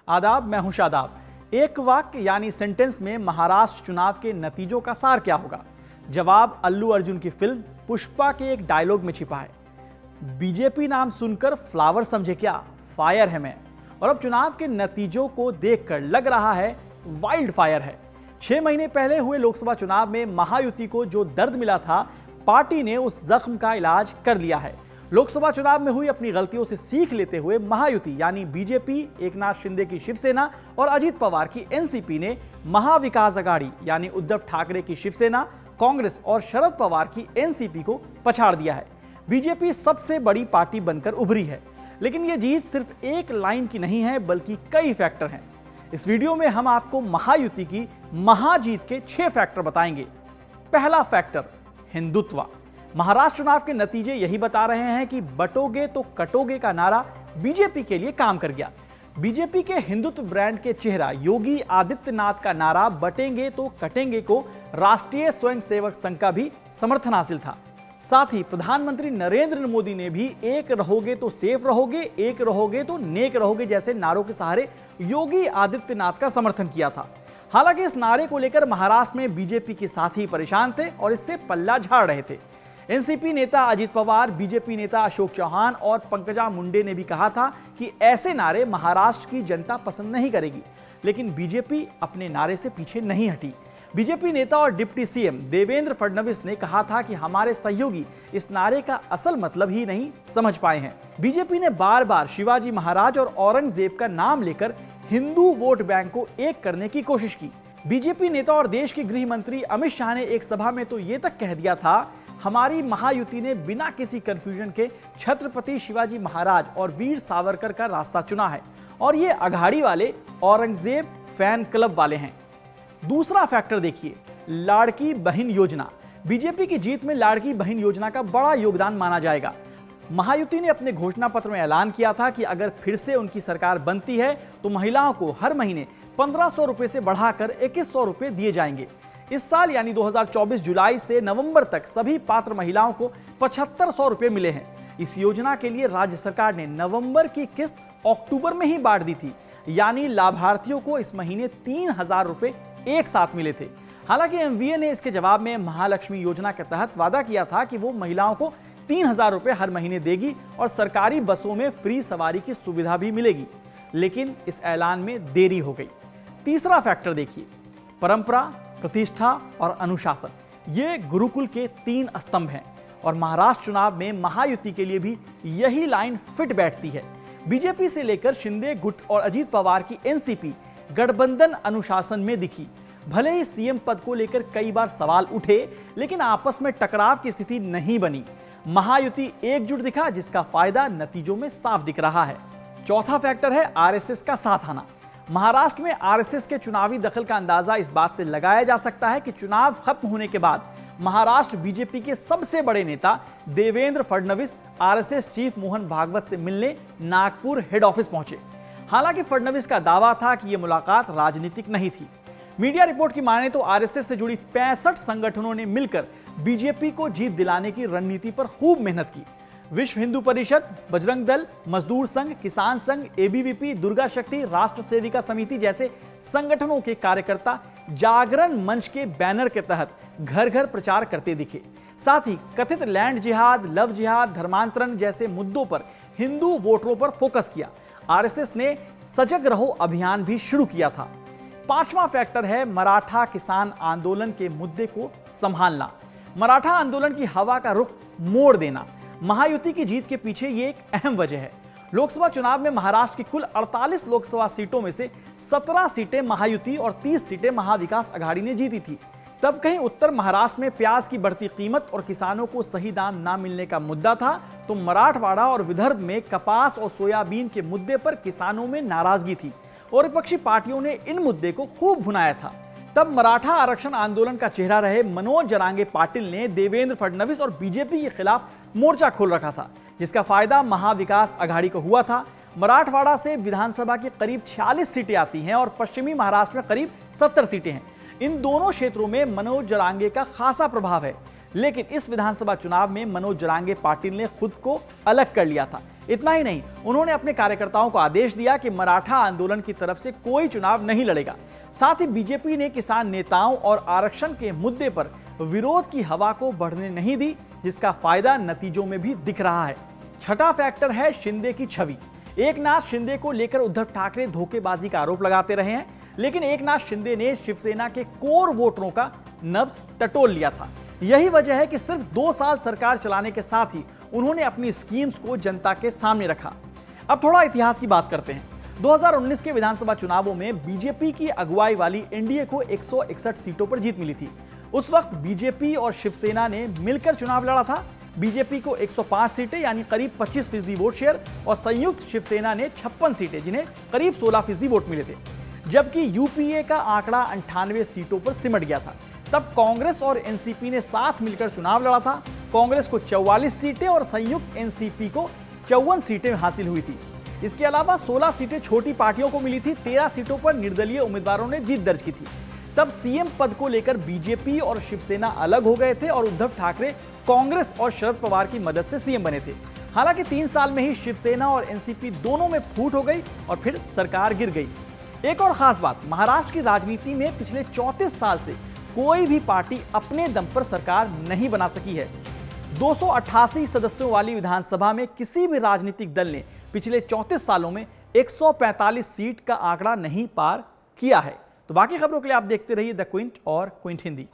आदाब, मैं हूं शादाब। एक वाक्य यानी सेंटेंस में महाराष्ट्र चुनाव के नतीजों का सार क्या होगा? जवाब अल्लू अर्जुन की फिल्म पुष्पा के एक डायलॉग में छिपा है। बीजेपी नाम सुनकर फ्लावर समझे क्या, फायर है मैं। और अब चुनाव के नतीजों को देखकर लग रहा है वाइल्ड फायर है। 6 महीने पहले हुए लोकसभा चुनाव में महायुति को जो दर्द मिला था, पार्टी ने उस जख्म का इलाज कर लिया है। लोकसभा चुनाव में हुई अपनी गलतियों से सीख लेते हुए महायुति यानी बीजेपी, एकनाथ शिंदे की शिवसेना और अजित पवार की एनसीपी ने महाविकास आघाड़ी यानी उद्धव ठाकरे की शिवसेना, कांग्रेस और शरद पवार की एनसीपी को पछाड़ दिया है। बीजेपी सबसे बड़ी पार्टी बनकर उभरी है। लेकिन यह जीत सिर्फ एक लाइन की नहीं है, बल्कि कई फैक्टर हैं। इस वीडियो में हम आपको महायुति की महाजीत के 6 फैक्टर बताएंगे। पहला फैक्टर, हिंदुत्व। महाराष्ट्र चुनाव के नतीजे यही बता रहे हैं कि बटोगे तो कटोगे का नारा बीजेपी के लिए काम कर गया। बीजेपी के हिंदुत्व ब्रांड के चेहरा योगी आदित्यनाथ का नारा बटेंगे तो कटेंगे को राष्ट्रीय स्वयंसेवक संघ का भी समर्थन हासिल था। साथ ही प्रधानमंत्री नरेंद्र मोदी ने भी एक रहोगे तो सेफ रहोगे, एक रहोगे तो नेक रहोगे जैसे नारों के सहारे योगी आदित्यनाथ का समर्थन किया था। हालांकि इस नारे को लेकर महाराष्ट्र में बीजेपी के साथी परेशान थे और इससे पल्ला झाड़ रहे थे। एनसीपी नेता अजित पवार, बीजेपी नेता अशोक चौहान और पंकजा मुंडे ने भी कहा था कि ऐसे नारे महाराष्ट्र की जनता पसंद नहीं करेगी। लेकिन बीजेपी अपने नारे से पीछे नहीं हटी। बीजेपी नेता और डिप्टी सीएम देवेंद्र फडणवीस ने कहा था कि हमारे सहयोगी इस नारे का असल मतलब ही नहीं समझ पाए हैं। बीजेपी ने बार बार शिवाजी महाराज और औरंगजेब का नाम लेकर हिंदू वोट बैंक को एक करने की कोशिश की। बीजेपी नेता और देश के गृह मंत्री अमित शाह ने एक सभा में तो ये तक कह दिया था, हमारी महायुति ने बिना किसी कंफ्यूजन के छत्रपति शिवाजी महाराज और वीर सावरकर का रास्ता चुना है और ये अघाड़ी वाले औरंगजेब फैन क्लब वाले हैं। दूसरा फैक्टर देखिए, लाड़की बहन योजना। बीजेपी की जीत में लाड़की बहन योजना का बड़ा योगदान माना जाएगा। महायुति ने अपने घोषणा पत्र में ऐलान किया था कि अगर फिर से उनकी सरकार बनती है तो महिलाओं को हर महीने 1500 रुपए से बढ़ाकर 2100 रुपए दिए जाएंगे। इस साल यानी 2024 जुलाई से नवंबर तक सभी पात्र महिलाओं को 7500 रुपए मिले हैं। इस योजना के लिए राज्य सरकार ने नवंबर की किस्त अक्टूबर में ही बांट दी थी, यानी लाभार्थियों को इस महीने 3000 रुपए एक साथ मिले थे। हालांकि एमवीए ने इसके जवाब में महालक्ष्मी योजना के तहत वादा किया था कि वो महिलाओं को 3000 रुपए हर महीने देगी और सरकारी बसों में फ्री सवारी की सुविधा भी मिलेगी। लेकिन इस ऐलान में देरी हो गई। तीसरा फैक्टर देखिए, परंपरा, प्रतिष्ठा और अनुशासन। ये गुरुकुल के 3 स्तंभ हैं और महाराष्ट्र चुनाव में महायुति के लिए भी यही लाइन फिट बैठती है। बीजेपी से लेकर शिंदे गुट और अजित पवार की एनसीपी गठबंधन अनुशासन में दिखी। भले ही सीएम पद को लेकर कई बार सवाल उठे, लेकिन आपस में टकराव की स्थिति नहीं बनी। महायुति एकजुट दिखा, जिसका फायदा नतीजों में साफ दिख रहा है। चौथा फैक्टर है आरएसएस का साथ आना। महाराष्ट्र में आरएसएस के चुनावी दखल का अंदाजा इस बात से लगाया जा सकता है कि चुनाव खत्म होने के बाद महाराष्ट्र बीजेपी के सबसे बड़े नेता देवेंद्र फडणवीस आरएसएस चीफ मोहन भागवत से मिलने नागपुर हेड ऑफिस पहुंचे। हालांकि फडणवीस का दावा था कि यह मुलाकात राजनीतिक नहीं थी। मीडिया रिपोर्ट की माने तो आरएसएस से जुड़ी 65 संगठनों ने मिलकर बीजेपी को जीत दिलाने की रणनीति पर खूब मेहनत की। विश्व हिंदू परिषद, बजरंग दल, मजदूर संघ, किसान संघ, एबीवीपी, दुर्गा शक्ति, राष्ट्र सेविका समिति जैसे संगठनों के कार्यकर्ता जागरण मंच के बैनर के तहत घर घर प्रचार करते दिखे। साथ ही कथित लैंड जिहाद, लव जिहाद, धर्मांतरण जैसे मुद्दों पर हिंदू वोटरों पर फोकस किया। आरएसएस ने सजग रहो अभियान भी शुरू किया था। पांचवा फैक्टर है मराठा किसान आंदोलन के मुद्दे को संभालना। मराठा आंदोलन की हवा का रुख मोड़ देना महायुति की जीत के पीछे ये एक अहम वजह है। लोकसभा चुनाव में महाराष्ट्र की कुल 48 लोकसभा सीटों में से 17 सीटें महायुति और 30 सीटें महाविकास आघाड़ी ने जीती थी। तब कहीं उत्तर महाराष्ट्र में प्याज की बढ़ती कीमत और किसानों को सही दाम ना मिलने का मुद्दा था, तो मराठवाड़ा और विदर्भ में कपास और सोयाबीन के मुद्दे पर किसानों में नाराजगी थी और विपक्षी पार्टियों ने इन मुद्दे को खूब भुनाया था। तब मराठा आरक्षण आंदोलन का चेहरा रहे मनोज जरांगे पाटिल ने देवेंद्र फडणवीस और बीजेपी के खिलाफ मोर्चा खोल रखा था, जिसका फायदा महाविकास आघाड़ी को हुआ था। मराठवाड़ा से विधानसभा की करीब 46 सीटें आती हैं और पश्चिमी महाराष्ट्र में करीब 70 सीटें हैं। इन दोनों क्षेत्रों में मनोज जरांगे का खासा प्रभाव है। लेकिन इस विधानसभा चुनाव में मनोज जरांगे पाटिल ने खुद को अलग कर लिया था। इतना ही नहीं, उन्होंने अपने कार्यकर्ताओं को आदेश दिया कि मराठा आंदोलन की तरफ से कोई चुनाव नहीं लड़ेगा। साथ ही बीजेपी ने किसान नेताओं और आरक्षण के मुद्दे पर विरोध की हवा को बढ़ने नहीं दी, जिसका फायदा नतीजों में भी दिख रहा है। छठा फैक्टर है शिंदे की छवि। एकनाथ शिंदे को लेकर उद्धव ठाकरे धोखेबाजी का आरोप लगाते रहे हैं, लेकिन एकनाथ शिंदे ने शिवसेना के कोर वोटरों का नब्ज टटोल लिया था। यही वजह है कि सिर्फ 2 साल सरकार चलाने के साथ ही उन्होंने अपनी स्कीम्स को जनता के सामने रखा। अब थोड़ा इतिहास की बात करते हैं। 2019 के विधानसभा चुनावों में बीजेपी की अगुवाई वाली एनडीए को 161 सीटों पर जीत मिली थी। उस वक्त बीजेपी और शिवसेना ने मिलकर चुनाव लड़ा था। बीजेपी को 105 सीटें यानी करीब 25% वोट शेयर और संयुक्त शिवसेना ने 56 सीटें जिन्हें करीब 16% वोट मिले थे, जबकि यूपीए का आंकड़ा 98 सीटों पर सिमट गया था। तब कांग्रेस और एनसीपी ने साथ मिलकर चुनाव लड़ा था। कांग्रेस को 44 सीटें और संयुक्त एनसीपी को 54 सीटें हासिल हुई थी। इसके अलावा 16 सीटें छोटी पार्टियों को मिली थी। 13 सीटों पर निर्दलीय उम्मीदवारों ने जीत दर्ज की थी। तब सीएम पद को लेकर बीजेपी और शिवसेना अलग हो गए थे और उद्धव ठाकरे कांग्रेस और शरद पवार की मदद से सीएम बने थे। हालांकि 3 साल में ही शिवसेना और एनसीपी दोनों में फूट हो गई और फिर सरकार गिर गई। एक और खास बात, महाराष्ट्र की राजनीति में पिछले 34 साल से कोई भी पार्टी अपने दम पर सरकार नहीं बना सकी है। 288 सदस्यों वाली विधानसभा में किसी भी राजनीतिक दल ने पिछले 34 सालों में 145 सीट का आंकड़ा नहीं पार किया है। तो बाकी खबरों के लिए आप देखते रहिए द क्विंट और क्विंट हिंदी।